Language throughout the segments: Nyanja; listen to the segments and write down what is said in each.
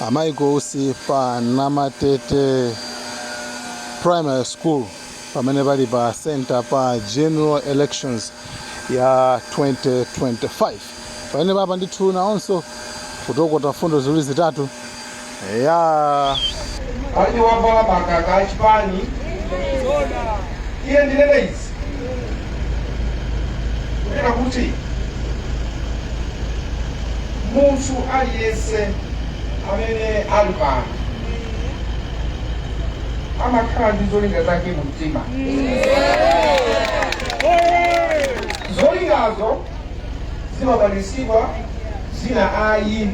amaikosi pa Namatete Primary School pamene pali pa center pa general elections ya 2025 pamene papa ndithu naonso kutokota fundo ziwiri zitatu ya ali wavala makaka achipani iye ndilele izi kunena kuti munthu aliyense amene ali pano amakhala ndi zolinga zake mu mtima. Zolingazo zimabalisibwa zina ayi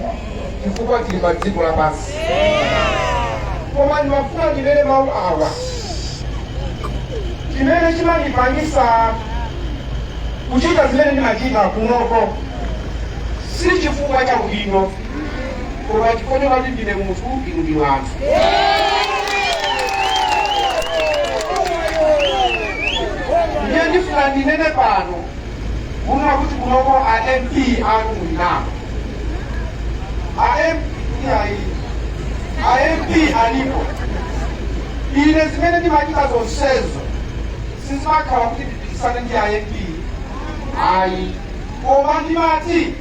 chifukwa tili pa dziko lapansi. Koma ndimafuna ndinene mawu awa chimene chimandipangisa kuchita zimene ndimachita kunoko si chifukwa cha ubwino koma chifukwa choti ndine munthu inu ndinu anthu. Ndiye ndifuna ndinene pano kuna kuti kunoko MP anu mulinapo MP alipo. Ine zimene ndimachita zonsezo sizimakhala kuti ndipikisane ndi MP ayi koma ndimati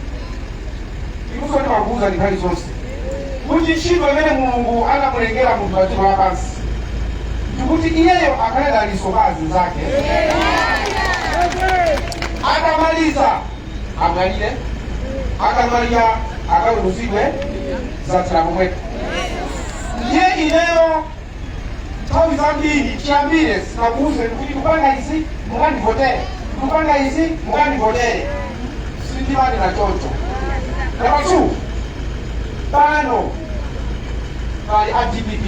ikuso ndimakuuza ndikhali zonse kuti ntchito imene Mulungu anamulengera munthu wa dziko lapansi ndikuti iyeyo akhale daliso pa azinzake. Akamaliza amwalire, akamaliza akaweruzidwe zatsala pomwepo. Ndiye ineyo nthawi zambiri chiyambire sinakuuze kuti kupanga izi mukandivotere, kupanga izi mukandivotere, sindimane na choncho. Number 2, pano pali ADPP,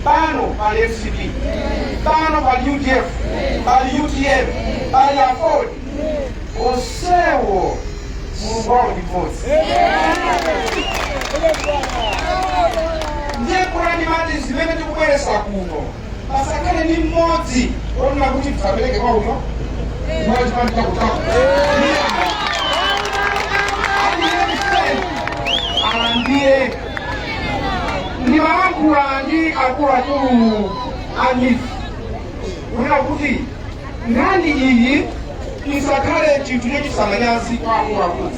pano pali FCP, pano pali UDF, pali UTM, pali AFOD, onsewo Mulungu wawo ndi mmodzi. Ndiye kuna ndimati zimene tikubweresa kuno pasakhale ndi mmodzi onena kuti tisapereke kwa uno mmoja chimandika kutaka alandire ndimalankhula ndi akuluakulu amifu kunena kuti nkhani iyi isakhale chinthu chochisamanyazi kwa akuluakulu.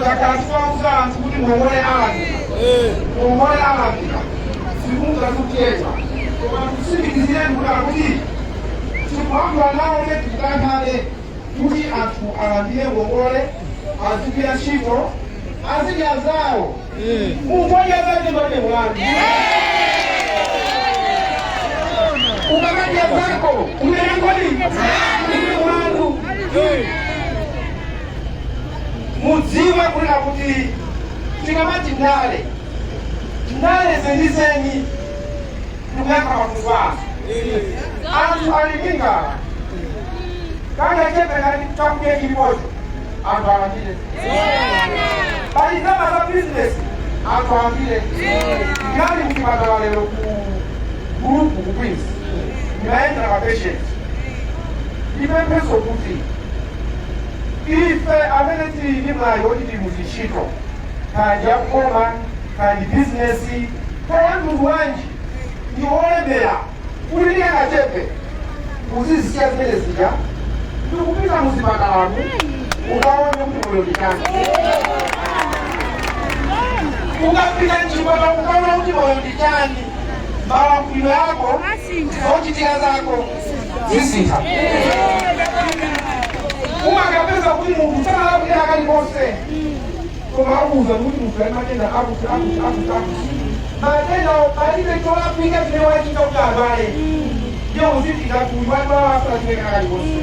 Takatifuza anthu kuti muongole alandira sikunga kutiyeza koma tusindikizireni kunena kuti tikulankhula nawo tikukankhale kuti anthu alandire ngongole azigwira ntchito azidya zawo mungoja zake mbane mwangu ukakadya zako umenangoli ine mwangu mudziwe kunena kuti tikamati ndale zendizeni ndikuyakha mafunzo anthu ali ngala kanga chepe ngati chakudya chilipocho anthu alandire. Pali zama za business anthu alandire. Ngati mchipatala lero ku group ku Queens ndimayenda na patient ndipempheso kuti ife amene tili ndi mwayi woti tili muzintchito kandi yakukoma kandi bizinesi kaya mtundu wanji ndi olembera kuti ndiye kachepe kuzizisiya zimene zija ndikupita muzipatalamu ukaone kuti moyo nditani. Ukapita mchipatala ukaona kuti moyo nditani malankhuliro yako zochitika zako zisintha. Umakapeza kuti munthu sanalakwira kalikonse koma akuuza kuti munthu ali matenda akuti matenda palibe cholapika chimene wachita kuti adwale ndiyo uzitika kuiwadwalasatimekana kalikonse.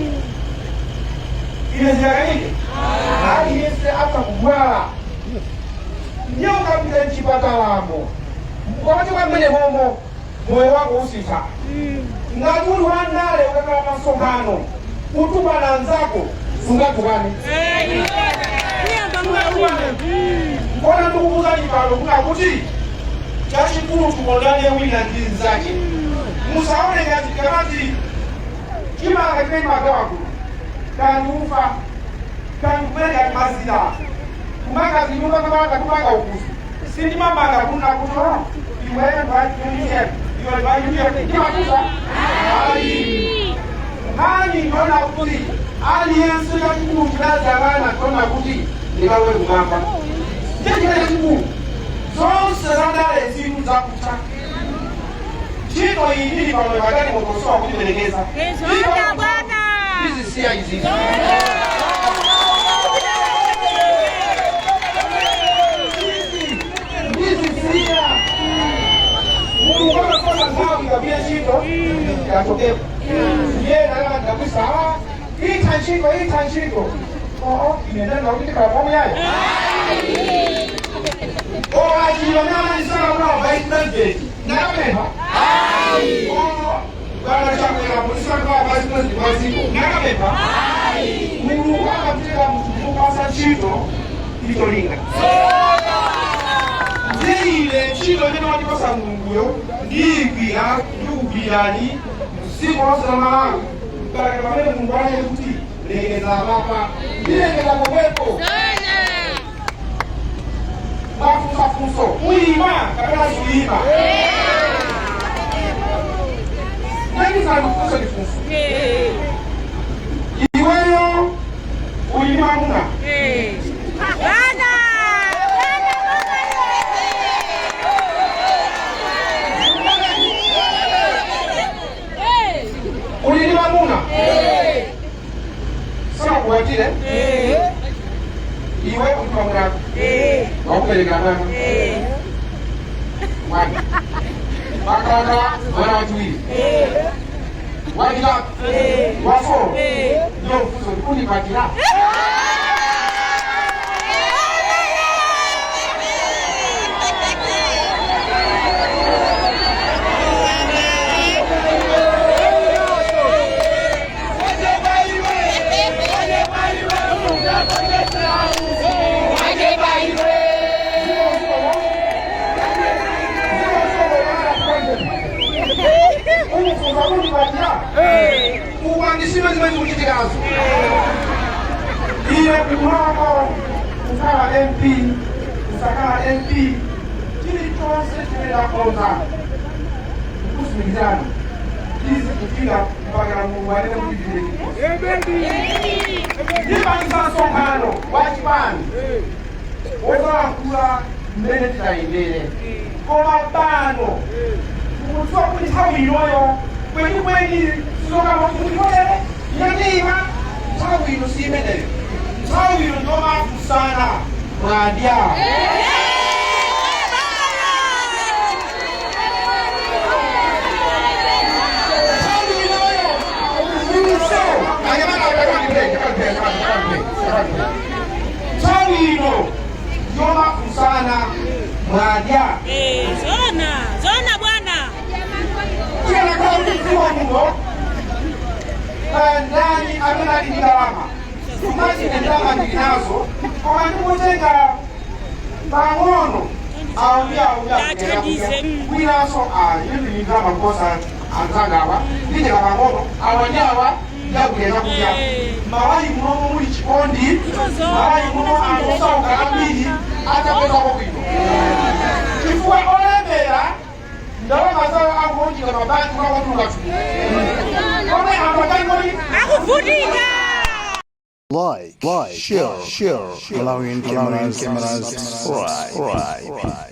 Ine ziyakaike aliyense atakugwala ndiyo ukapita mchipatalamo kwati kwamene momo moyo wako usintha. Ngati uli wandale ukakhala masonkhano kutukwana anzako sungatukwane. Kona ndikukuza chipalo kuna kuti chachikulu tukondane wina ndi nzake. Musaone ngati kamati chimanga chimene magawa kuno kandi ufa kandi kumene kati mazira kumanga zinyumba kamanga kumanga ukuzi Sinimamanga kuna kuto iwe ndwajulie iwe ndwajulie kiwatuza ali nani ndona kuti aliyense yakukulaza abana tona kuti ndibawe kugamba njekile chiku zonse zadala ezintu zakuta chino iyi pano bakati mukosowa kuliberekeza hizi siya hizi kabia chito yatokea yeye nalama kabisa hii tanchiko inaenda na ukiti kwa yaye ajiona ni sana kwa vice president nakapemba bana chama ya polisi kwa vice president waziko nakapemba mungu akamteka mtu kwa chito itolinga ile chilo neno walikosa Mungu yo ndibira ndubirani siku rosa malangu baraka pamene Mungu wake kuti legeza baba legeza kuwepo mafuso uima kabla suima nani sana kufuso difuso iweyo uima muna ulilima muna sana kuwatile iwe ulima muna wakupeleka mwana wani makaka wana watuili wajila wafo ndio mfuzo kuni patila uwandishime zimezi mchitikazo ile kumako ukawa MP usakawa MP kili chose chile la konza ukusimizani hizi kufika mpaka na Mungu alele mjibile nipa nisa songano wajibani oza kula mbele titaindele koma bano umusua kuli hawi iloyo kwenye soka mwakumwele yanima tawilo simene tawilo ndoma kusana mwadia tawilo ndoma kusana mwadia zona bwana kila kauli kwa Mungu ndani amena dingalama tumaji ndama ndinazo kwa ndugu tenga pangono au winaso yindi ndama kosa anzagawa ndije pangono awanyawa yakugenda kuja mawali muno muri chikondi mawali muno anosa ukambiri atapeza kokwido kifua olembera ndawa mazao akonji kama bantu kwa watu watu kome ambatango like, share, allowing cameras, right.